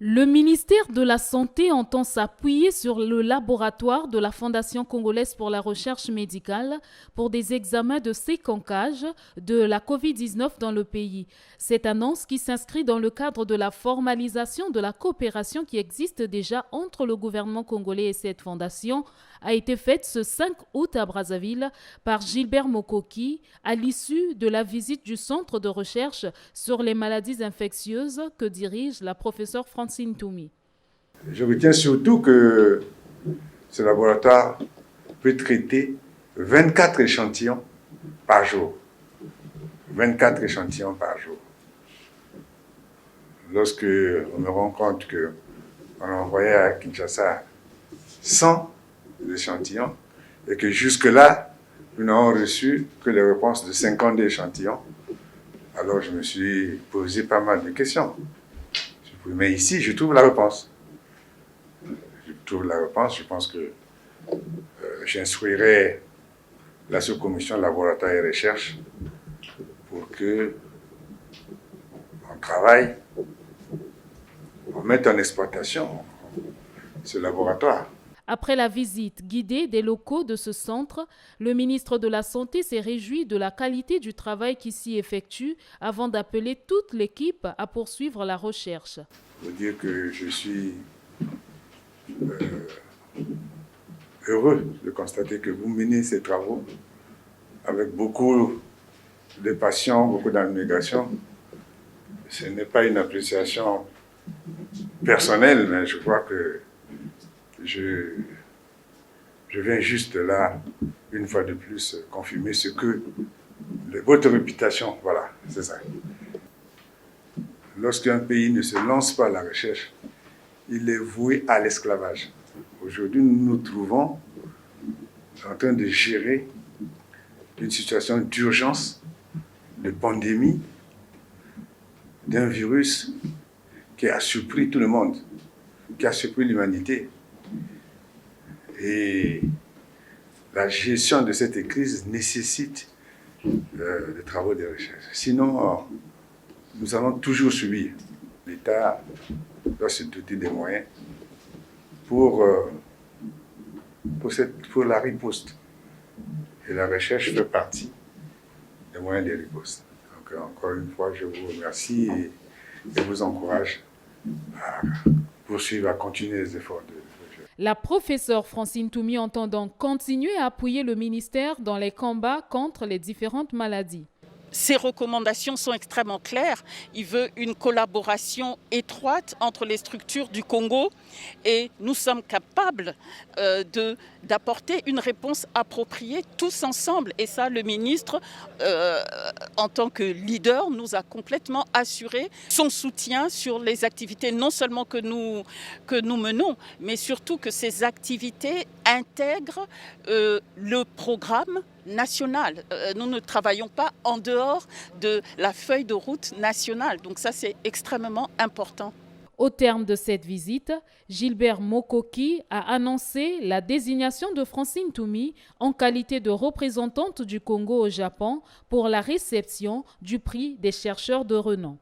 Le ministère de la Santé entend s'appuyer sur le laboratoire de la Fondation congolaise pour la recherche médicale pour des examens de séquencage de la COVID-19 dans le pays. Cette annonce qui s'inscrit dans le cadre de la formalisation de la coopération qui existe déjà entre le gouvernement congolais et cette fondation a été faite ce 5 août à Brazzaville par Gilbert Mokoki à l'issue de la visite du centre de recherche sur les maladies infectieuses que dirige la professeure Francine Toumi. Je retiens surtout que ce laboratoire peut traiter 24 échantillons par jour. 24 échantillons par jour. Lorsque on me rend compte qu'on a envoyé à Kinshasa 100 échantillons et que jusque-là, nous n'avons reçu que les réponses de 50 échantillons, alors je me suis posé pas mal de questions. Mais ici, je trouve la réponse. Je pense que j'instruirai la sous-commission laboratoire et recherche pour que on travaille, on mette en exploitation ce laboratoire. Après la visite guidée des locaux de ce centre, le ministre de la Santé s'est réjoui de la qualité du travail qui s'y effectue avant d'appeler toute l'équipe à poursuivre la recherche. Je veux dire que je suis heureux de constater que vous menez ces travaux avec beaucoup de passion, beaucoup d'abnégation. Ce n'est pas une appréciation personnelle, mais je crois que je viens juste là, une fois de plus, confirmer ce que votre réputation, voilà, c'est ça. Lorsqu'un pays ne se lance pas à la recherche, il est voué à l'esclavage. Aujourd'hui, nous nous trouvons en train de gérer une situation d'urgence, de pandémie, d'un virus qui a surpris tout le monde, qui a surpris l'humanité. Et la gestion de cette crise nécessite des travaux de recherche. Sinon, nous allons toujours subir. L'État doit se doter des moyens pour la riposte. Et la recherche fait partie des moyens de riposte. Donc, encore une fois, je vous remercie et vous encourage à poursuivre, à continuer les efforts de recherche. La professeure Francine Toumi entend donc continuer à appuyer le ministère dans les combats contre les différentes maladies. Ces recommandations sont extrêmement claires. Il veut une collaboration étroite entre les structures du Congo et nous sommes capables d'apporter une réponse appropriée tous ensemble. Et ça, le ministre, en tant que leader, nous a complètement assuré son soutien sur les activités non seulement que nous menons, mais surtout que ces activités intègrent le programme national. Nous ne travaillons pas en dehors de la feuille de route nationale. Donc ça, c'est extrêmement important. Au terme de cette visite, Gilbert Mokoki a annoncé la désignation de Francine Toumi en qualité de représentante du Congo au Japon pour la réception du prix des chercheurs de renom.